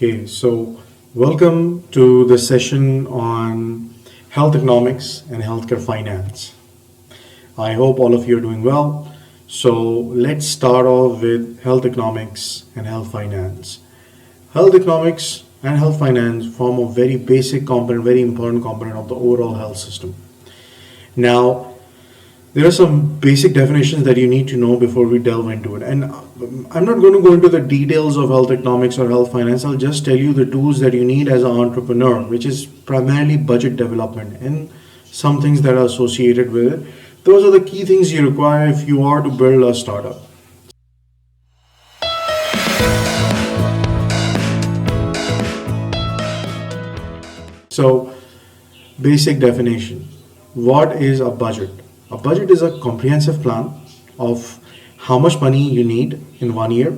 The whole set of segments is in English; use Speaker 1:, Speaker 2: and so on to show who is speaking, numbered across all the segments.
Speaker 1: Okay, so welcome to the session on health economics and healthcare finance. I hope all of you are doing well. So let's start off with health economics and health finance. Health economics and health finance form a very basic component, very important component of the overall health system. Now, there are some basic definitions that you need to know before we delve into it. And I'm not going to go into the details of health economics or health finance. I'll just tell you the tools that you need as an entrepreneur, which is primarily budget development and some things that are associated with it. Those are the key things you require if you are to build a startup. So, basic definition. What is a budget? A budget is a comprehensive plan of how much money you need in 1 year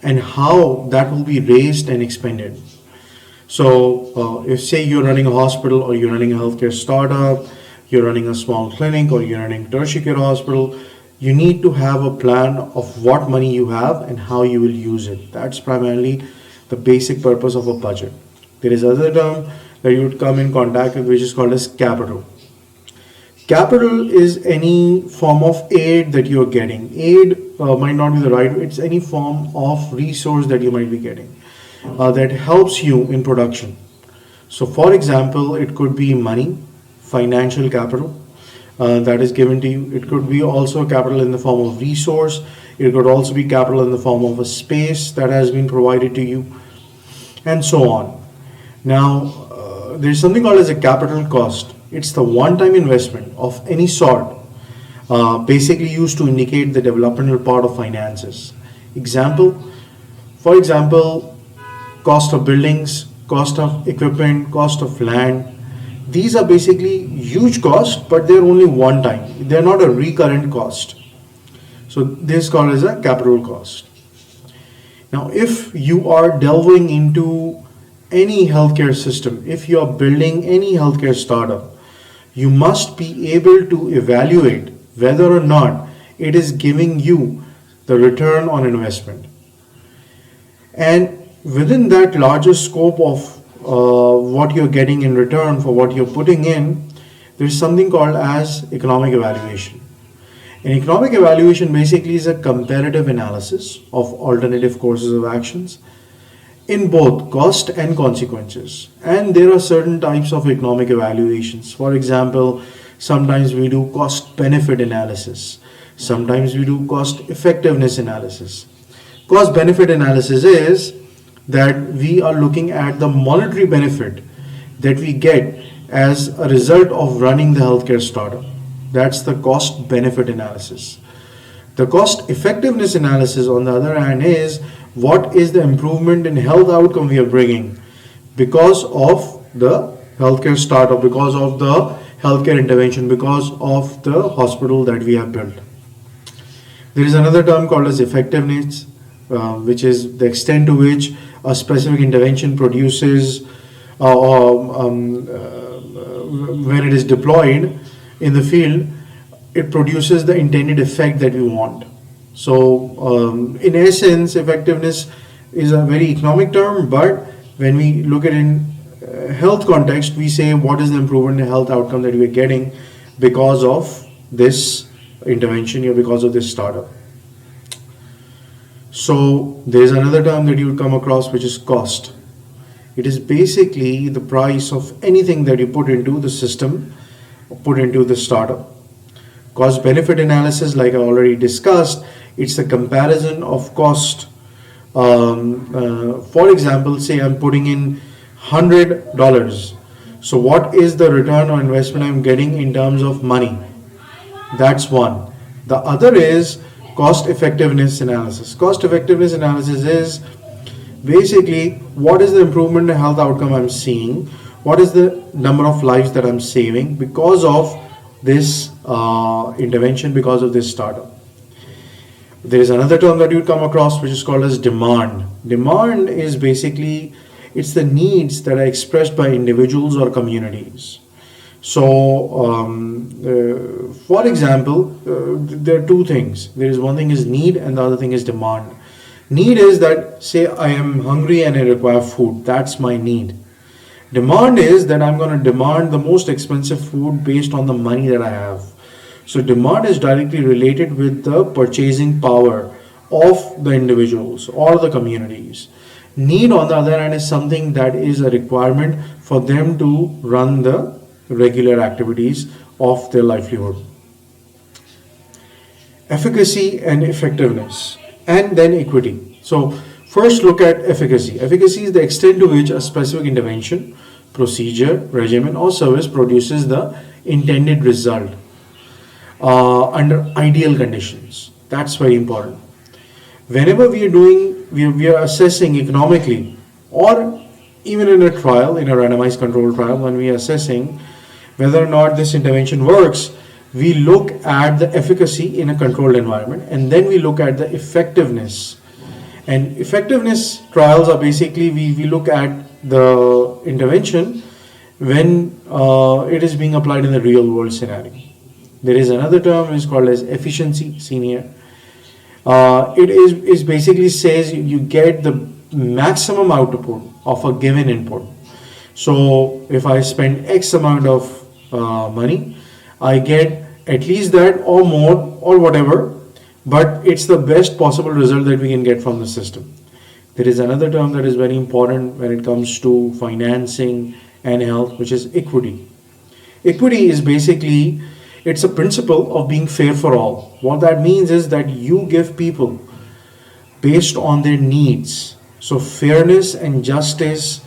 Speaker 1: and how that will be raised and expended. So, if say you're running a hospital or you're running a healthcare startup, you're running a small clinic or you're running a tertiary care hospital, you need to have a plan of what money you have and how you will use it. That's primarily the basic purpose of a budget. There is another term that you would come in contact with, which is called as capital. Capital is any form of aid that you're getting. Aid might not be the right, it's any form of resource that you might be getting that helps you in production. So, for example, it could be money, financial capital that is given to you. It could be also capital in the form of resource. It could also be capital in the form of a space that has been provided to you, and so on. Now, there's something called as a capital cost. It's the one-time investment of any sort, basically used to indicate the developmental part of finances. For example, cost of buildings, cost of equipment, cost of land. These are basically huge costs, but they're only one time. They're not a recurrent cost. So this is called as a capital cost. Now, if you are delving into any healthcare system, if you are building any healthcare startup, you must be able to evaluate whether or not it is giving you the return on investment. And within that larger scope of what you're getting in return for what you're putting in, there's something called as economic evaluation. An economic evaluation basically is a comparative analysis of alternative courses of actions in both cost and consequences. And there are certain types of economic evaluations. For example, sometimes we do cost benefit analysis. Sometimes we do cost effectiveness analysis. Cost benefit analysis is that we are looking at the monetary benefit that we get as a result of running the healthcare startup. That's the cost benefit analysis. The cost effectiveness analysis, on the other hand, is what is the improvement in health outcome we are bringing because of the healthcare startup, because of the healthcare intervention, because of the hospital that we have built. There is another term called as effectiveness, which is the extent to which a specific intervention produces when it is deployed in the field, it produces the intended effect that we want. So, in essence, effectiveness is a very economic term, but when we look at it in health context, we say what is the improvement in health outcome that we are getting because of this intervention or because of this startup. So, there is another term that you will come across, which is cost. It is basically the price of anything that you put into the system, put into the startup. Cost benefit analysis, like I already discussed, it's a comparison of cost. For example, say I'm putting in $100. So what is the return on investment I'm getting in terms of money? That's one. The other is cost effectiveness analysis. Cost effectiveness analysis is basically what is the improvement in health outcome I'm seeing, what is the number of lives that I'm saving because of this intervention, because of this startup. There is another term that you come across which is called as demand. Demand is basically it's the needs that are expressed by individuals or communities. So, for example, there are two things. There is one thing is need and the other thing is demand. Need is that, say, I am hungry and I require food. That's my need. Demand is that I'm going to demand the most expensive food based on the money that I have. So, demand is directly related with the purchasing power of the individuals or the communities. Need, on the other hand, is something that is a requirement for them to run the regular activities of their livelihood. Efficacy and effectiveness, and then equity. So, first look at efficacy. Efficacy is the extent to which a specific intervention, procedure, regimen, or service produces the intended result under ideal conditions. That's very important. Whenever we are assessing economically, or even in a trial, in a randomized controlled trial, when we are assessing whether or not this intervention works, we look at the efficacy in a controlled environment, and then we look at the effectiveness. And effectiveness trials are basically, we look at the intervention when it is being applied in the real world scenario. There is another term which is called as efficiency senior. It is basically says you get the maximum output of a given input. So if I spend X amount of money, I get at least that or more or whatever, but it's the best possible result that we can get from the system. There is another term that is very important when it comes to financing and health, which is equity. Equity is basically, it's a principle of being fair for all. What that means is that you give people based on their needs. So fairness and justice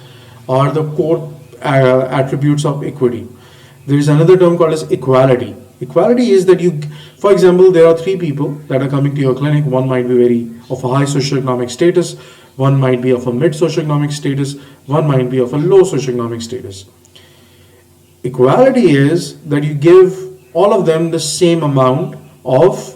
Speaker 1: are the core attributes of equity. There is another term called as equality. Equality is that you, for example, there are three people that are coming to your clinic. One might be very of a high socioeconomic status, one might be of a mid socioeconomic status, one might be of a low socioeconomic status. Equality is that you give all of them the same amount of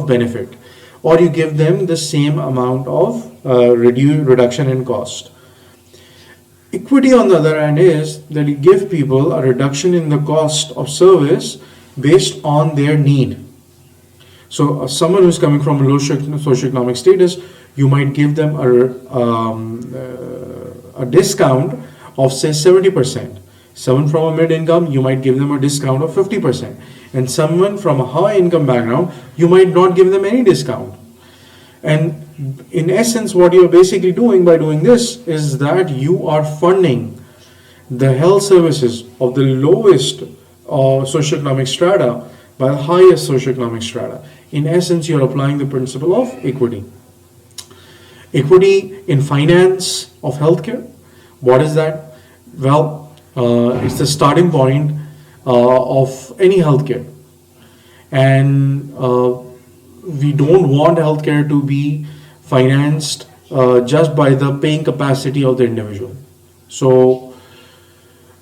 Speaker 1: benefit, or you give them the same amount of reduction in cost. Equity, on the other hand, is that you give people a reduction in the cost of service based on their need. So, someone who's coming from a low socioeconomic status, you might give them a discount of say 70%. Someone from a mid income, you might give them a discount of 50%. And someone from a high income background, you might not give them any discount. And in essence, what you're basically doing by doing this is that you are funding the health services of the lowest socioeconomic strata by the highest socioeconomic strata. In essence, you're applying the principle of equity. Equity in finance of healthcare. What is that? Well, it's the starting point of any healthcare. And we don't want healthcare to be financed just by the paying capacity of the individual. So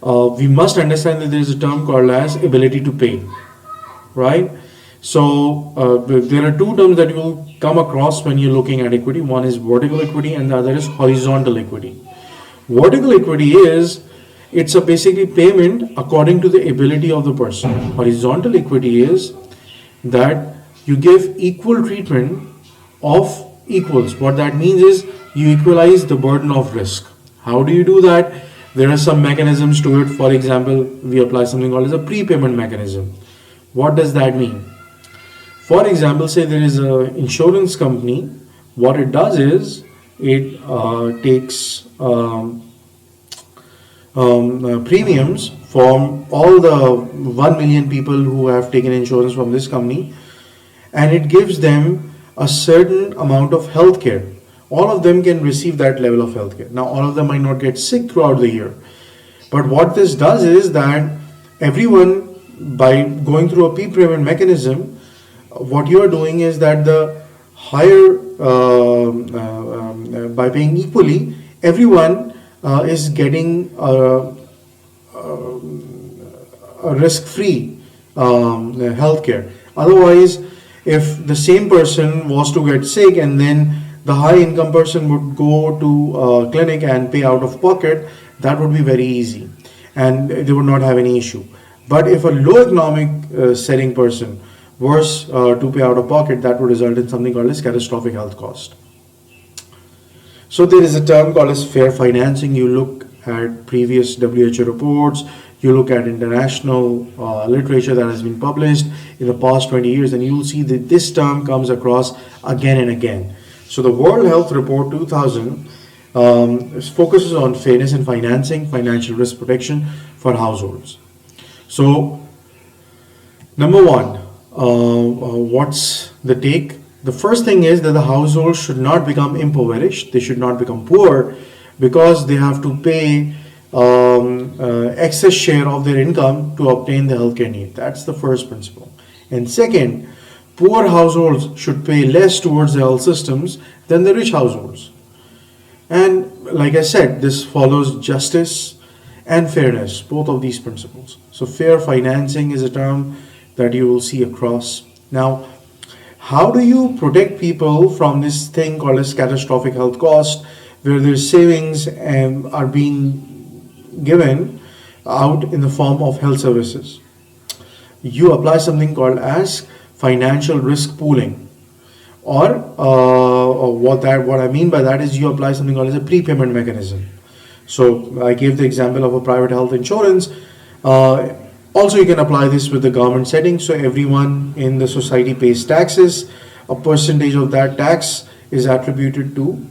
Speaker 1: we must understand that there is a term called as ability to pay, right? So there are two terms that you will come across when you're looking at equity. One is vertical equity and the other is horizontal equity. Vertical equity is, it's a basically payment according to the ability of the person. Horizontal equity is that you give equal treatment of equals. What that means is you equalize the burden of risk. How do you do that? There are some mechanisms to it. For example, we apply something called as a prepayment mechanism. What does that mean? For example, say there is an insurance company. What it does is it takes premiums from all the 1 million people who have taken insurance from this company, and it gives them a certain amount of health care. All of them can receive that level of health care. Now, all of them might not get sick throughout the year. But what this does is that everyone, by going through a prepayment mechanism, what you are doing is that the higher, by paying equally, everyone is getting a risk-free healthcare. Otherwise, if the same person was to get sick and then the high income person would go to a clinic and pay out of pocket, that would be very easy and they would not have any issue. But if a low economic setting person worse to pay out of pocket, that would result in something called as catastrophic health cost. So there is a term called as fair financing. You look at previous WHO reports, you look at international literature that has been published in the past 20 years, and you will see that this term comes across again and again. So the World Health Report 2000 focuses on fairness in financing, financial risk protection for households. So, number one, what's the take? The first thing is that the household should not become impoverished, they should not become poor because they have to pay excess share of their income to obtain the healthcare need. That's the first principle. And second, poor households should pay less towards the health systems than the rich households. And like I said, this follows justice and fairness, both of these principles. So fair financing is a term that you will see across. Now, how do you protect people from this thing called as catastrophic health cost, where their savings are being given out in the form of health services? You apply something called as financial risk pooling, or what I mean by that is you apply something called as a prepayment mechanism. So I gave the example of a private health insurance. Also, you can apply this with the government setting. So everyone in the society pays taxes. A percentage of that tax is attributed to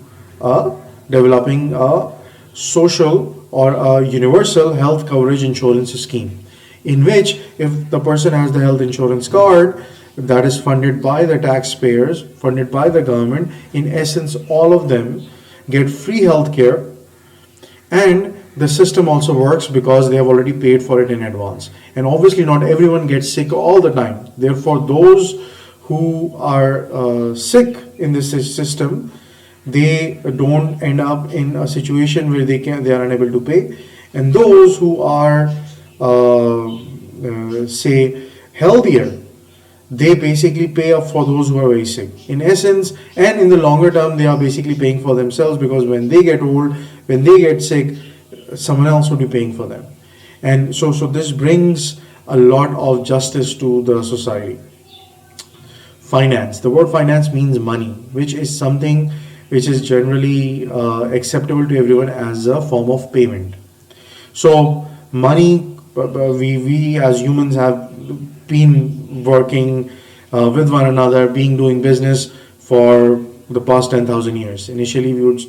Speaker 1: developing a social or a universal health coverage insurance scheme, in which if the person has the health insurance card that is funded by the taxpayers, funded by the government, in essence, all of them get free health care, and the system also works because they have already paid for it in advance. And obviously not everyone gets sick all the time. Therefore, those who are sick in this system, they don't end up in a situation where they are unable to pay. And those who are say healthier, they basically pay up for those who are very sick. In essence, and in the longer term, they are basically paying for themselves, because when they get old, when they get sick, someone else would be paying for them. And so this brings a lot of justice to the society. Finance. The word finance means money, which is something which is generally acceptable to everyone as a form of payment. So money, we as humans have been working with one another, doing business for the past 10,000 years. Initially, we would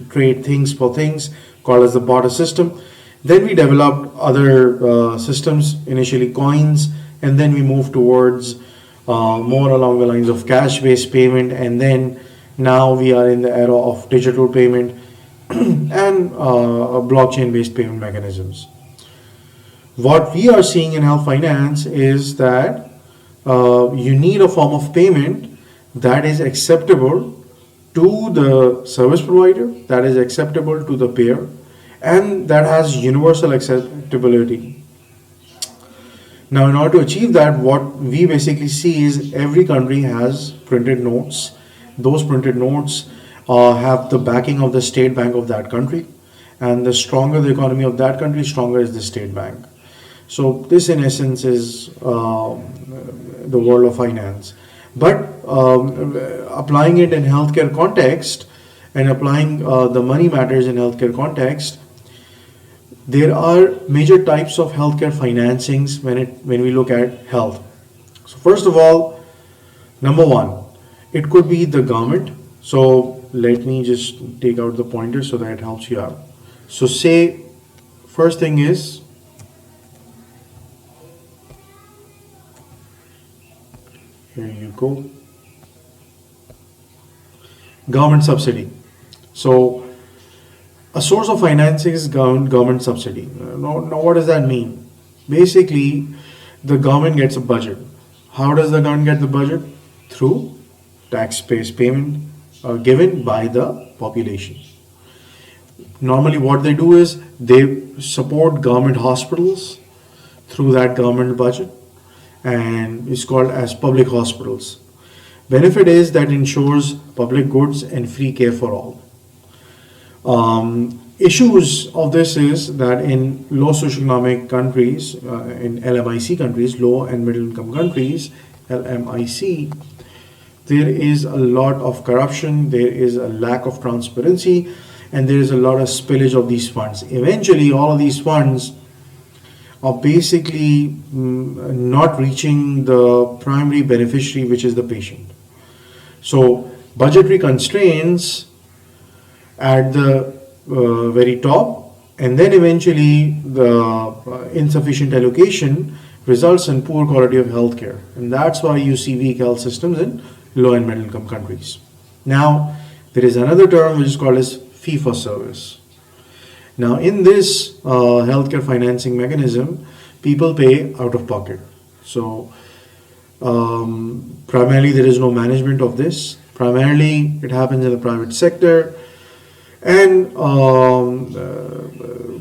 Speaker 1: trade things for things, called as the barter system. Then we developed other systems, initially coins, and then we moved towards more along the lines of cash-based payment, and then now we are in the era of digital payment and blockchain-based payment mechanisms. What we are seeing in health finance is that you need a form of payment that is acceptable to the service provider, that is acceptable to the payer, and that has universal acceptability. Now, in order to achieve that, what we basically see is every country has printed notes. Those printed notes have the backing of the state bank of that country, and the stronger the economy of that country, stronger is the state bank. So this in essence is the world of finance. But applying it in healthcare context and applying the money matters in healthcare context, there are major types of healthcare financings when we look at health. So first of all, number one, it could be the government. So let me just take out the pointer so that it helps you out. So say first thing is, here you go, government subsidy. So a source of financing is government subsidy. Now, what does that mean? Basically, the government gets a budget. How does the government get the budget? Through tax-based payment given by the population. Normally what they do is they support government hospitals through that government budget, and it's called as public hospitals. Benefit is that ensures public goods and free care for all. Issues of this is that in low socioeconomic countries, in LMIC countries, low and middle income countries, LMIC, there is a lot of corruption, there is a lack of transparency, and there is a lot of spillage of these funds. Eventually, all of these funds are basically not reaching the primary beneficiary, which is the patient. So, budgetary constraints at the very top, and then eventually the insufficient allocation results in poor quality of healthcare, and that's why you see weak health systems in low and middle income countries. Now, there is another term which is called as fee for service. Now, in this healthcare financing mechanism, people pay out of pocket. So, primarily there is no management of this. Primarily, it happens in the private sector, and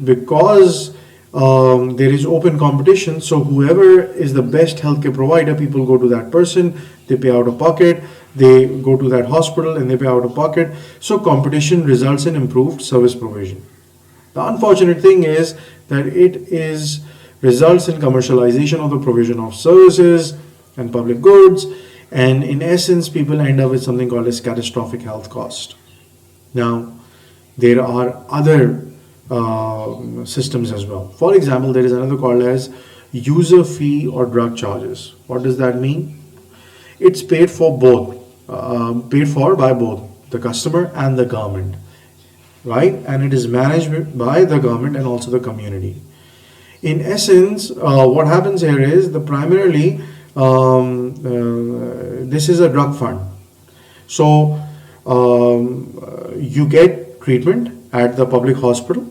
Speaker 1: because there is open competition, so whoever is the best healthcare provider, people go to that person, they pay out of pocket, they go to that hospital and they pay out of pocket. So competition results in improved service provision. The unfortunate thing is that results in commercialization of the provision of services and public goods, and in essence people end up with something called as catastrophic health cost. Now, there are other systems as well. For example, there is another called as user fee or drug charges. What does that mean? It's paid for by both the customer and the government, right? And it is managed by the government and also the community. In essence, what happens here is primarily this is a drug fund. So you get treatment at the public hospital,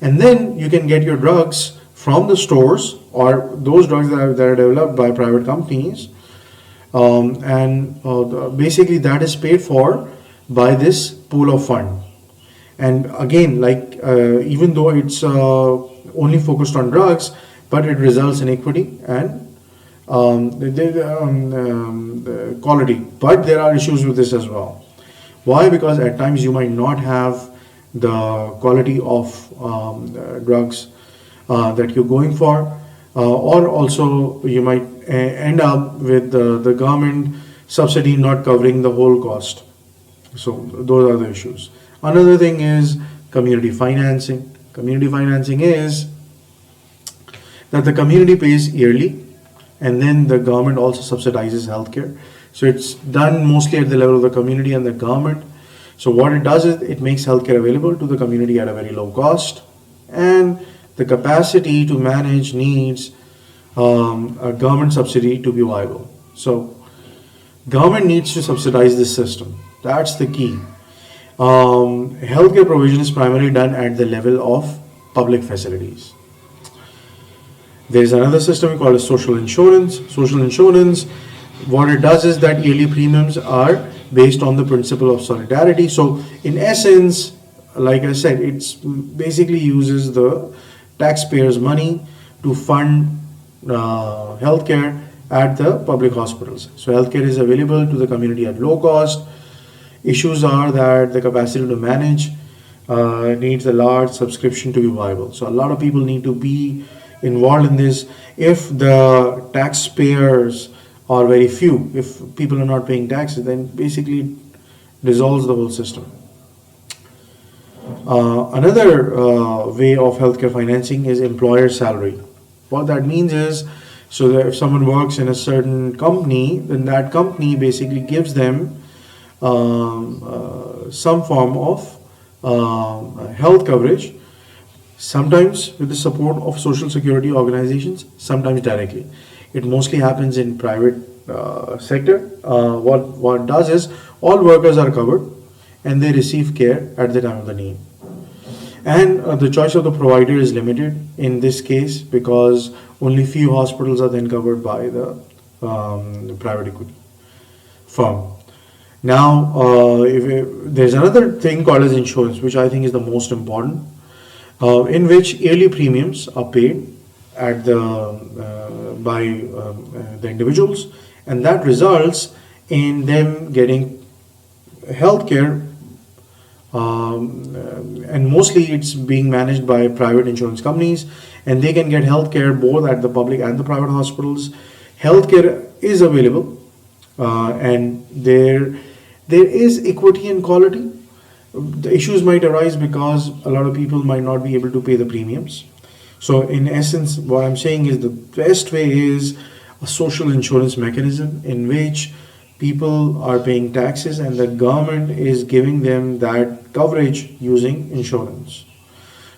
Speaker 1: and then you can get your drugs from the stores or those drugs that are developed by private companies, and basically that is paid for by this pool of fund. And again, like even though it's only focused on drugs, but it results in equity and quality. But there are issues with this as well. Why? Because at times you might not have the quality of drugs that you're going for, or also you might end up with the government subsidy not covering the whole cost. So those are the issues. Another thing is community financing. Community financing is that the community pays yearly, and then the government also subsidizes healthcare. So it's done mostly at the level of the community and the government. So what it does is it makes healthcare available to the community at a very low cost, and the capacity to manage needs a government subsidy to be viable. So government needs to subsidize this system. That's the key. Healthcare provision is primarily done at the level of public facilities. There's another system called as social insurance. Social insurance, what it does is that yearly premiums are based on the principle of solidarity. So in essence, like I said, it's basically uses the taxpayers' money to fund healthcare at the public hospitals. So healthcare is available to the community at low cost. Issues are that the capacity to manage needs a large subscription to be viable. So a lot of people need to be involved in this. If the taxpayers are very few, if people are not paying taxes, then basically dissolves the whole system. Another way of healthcare financing is employer salary. What that means is, so that if someone works in a certain company, then that company basically gives them some form of health coverage, sometimes with the support of social security organizations, sometimes directly. It mostly happens in private sector. What it does is all workers are covered and they receive care at the time of the need. And the choice of the provider is limited in this case because only few hospitals are then covered by the private equity firm. Now, there's another thing called as insurance, which I think is the most important, in which yearly premiums are paid at by the individuals, and that results in them getting health care, and mostly it's being managed by private insurance companies, and they can get health care both at the public and the private hospitals. Healthcare is available, and there is equity and quality. The issues might arise because a lot of people might not be able to pay the premiums. So, in essence, what I'm saying is the best way is a social insurance mechanism in which people are paying taxes and the government is giving them that coverage using insurance.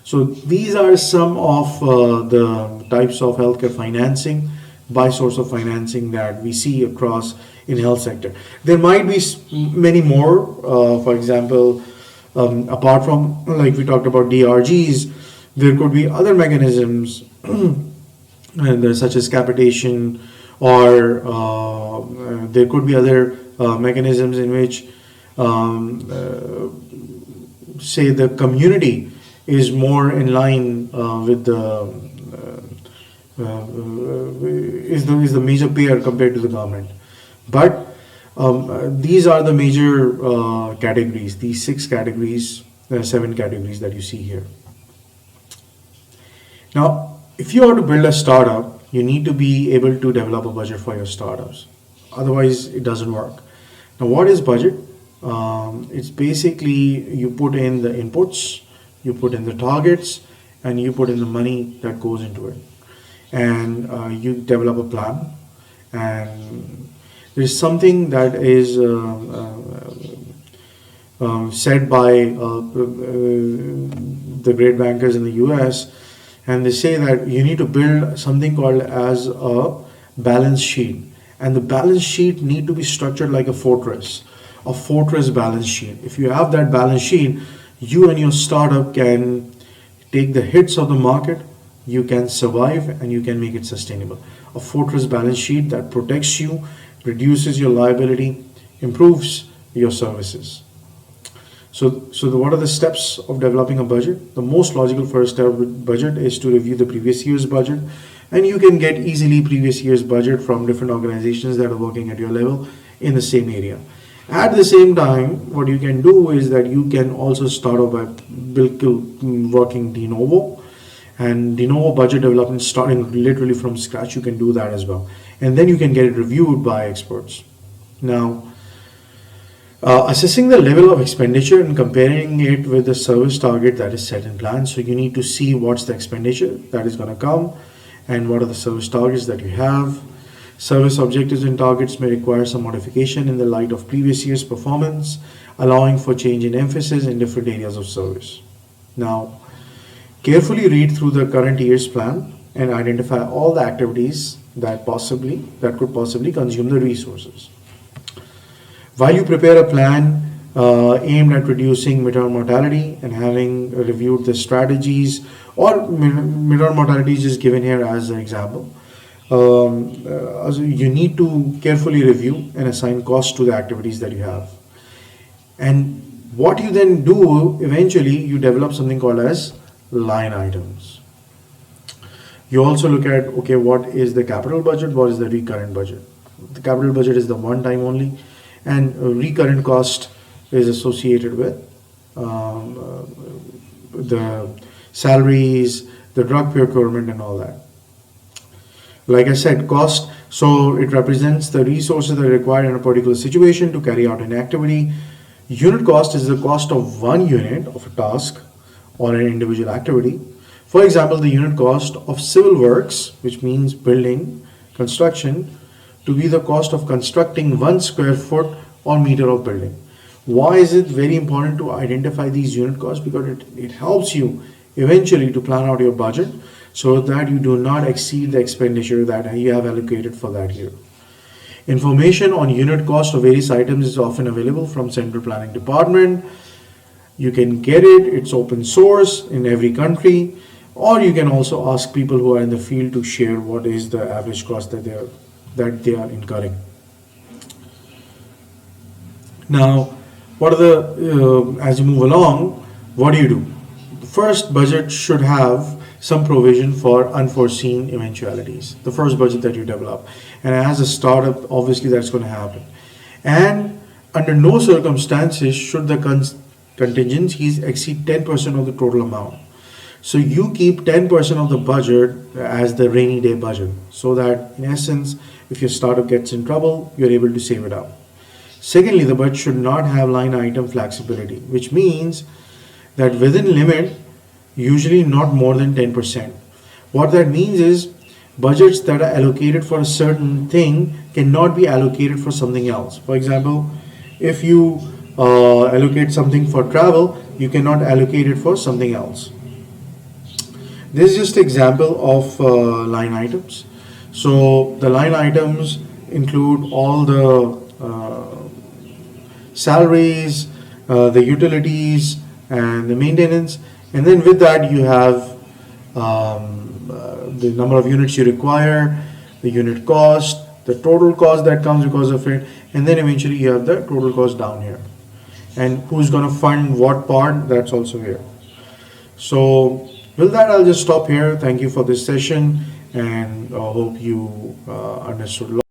Speaker 1: So these are some of the types of healthcare financing by source of financing that we see across in health sector. There might be many more. For example, apart from like we talked about DRGs, there could be other mechanisms such as capitation, or there could be other mechanisms in which, say, the community is more in line with the is the major payer compared to the government. But these are the major categories, these six categories, seven categories that you see here. Now, if you are to build a startup, you need to be able to develop a budget for your startups. Otherwise, it doesn't work. Now, what is budget? It's basically you put in the inputs, you put in the targets, and you put in the money that goes into it. And you develop a plan. And there's something that is said by the great bankers in the US, and they say that you need to build something called as a balance sheet, and the balance sheet need to be structured like a fortress balance sheet. If you have that balance sheet, you and your startup can take the hits of the market, you can survive, and you can make it sustainable. A fortress balance sheet that protects you, reduces your liability, improves your services. So what are the steps of developing a budget? The most logical first step with budget is to review the previous year's budget, and you can get easily previous year's budget from different organizations that are working at your level in the same area. At the same time, what you can do is that you can also start off by working de novo, and de novo budget development starting literally from scratch. You can do that as well, and then you can get it reviewed by experts. Now, assessing the level of expenditure and comparing it with the service target that is set in plan. So you need to see what's the expenditure that is going to come and what are the service targets that you have. Service objectives and targets may require some modification in the light of previous year's performance, allowing for change in emphasis in different areas of service. Now, carefully read through the current year's plan and identify all the activities that could possibly consume the resources. While you prepare a plan aimed at reducing maternal mortality and having reviewed the strategies, or maternal mortality is just given here as an example, you need to carefully review and assign costs to the activities that you have. And what you then do, eventually, you develop something called as line items. You also look at, okay, what is the capital budget, what is the recurrent budget. The capital budget is the one time only, and recurrent cost is associated with the salaries, the drug procurement, and all that. Like I said, cost, so it represents the resources that are required in a particular situation to carry out an activity. Unit cost is the cost of one unit of a task or an individual activity. For example, the unit cost of civil works, which means building, construction, to be the cost of constructing 1 square foot or meter of building. Why is it very important to identify these unit costs? Because it helps you eventually to plan out your budget so that you do not exceed the expenditure that you have allocated for that year. Information on unit cost of various items is often available from Central Planning Department. You can get it, it's open source in every country, or you can also ask people who are in the field to share what is the average cost that they are incurring. Now, what are the as you move along, what do? The first budget should have some provision for unforeseen eventualities. The first budget that you develop, and as a startup, obviously that's going to happen. And under no circumstances should the contingencies exceed 10% of the total amount. So you keep 10% of the budget as the rainy day budget, so that in essence, If your startup gets in trouble, you're able to save it up. Secondly, the budget should not have line item flexibility, which means that within limit, usually not more than 10%. What that means is budgets that are allocated for a certain thing cannot be allocated for something else. For example, if you allocate something for travel, you cannot allocate it for something else. This is just an example of line items. So the line items include all the salaries, the utilities, and the maintenance. And then with that, you have the number of units you require, the unit cost, the total cost that comes because of it, and then eventually you have the total cost down here. And who's going to fund what part, that's also here. So with that, I'll just stop here. Thank you for this session, and I hope you understood a lot.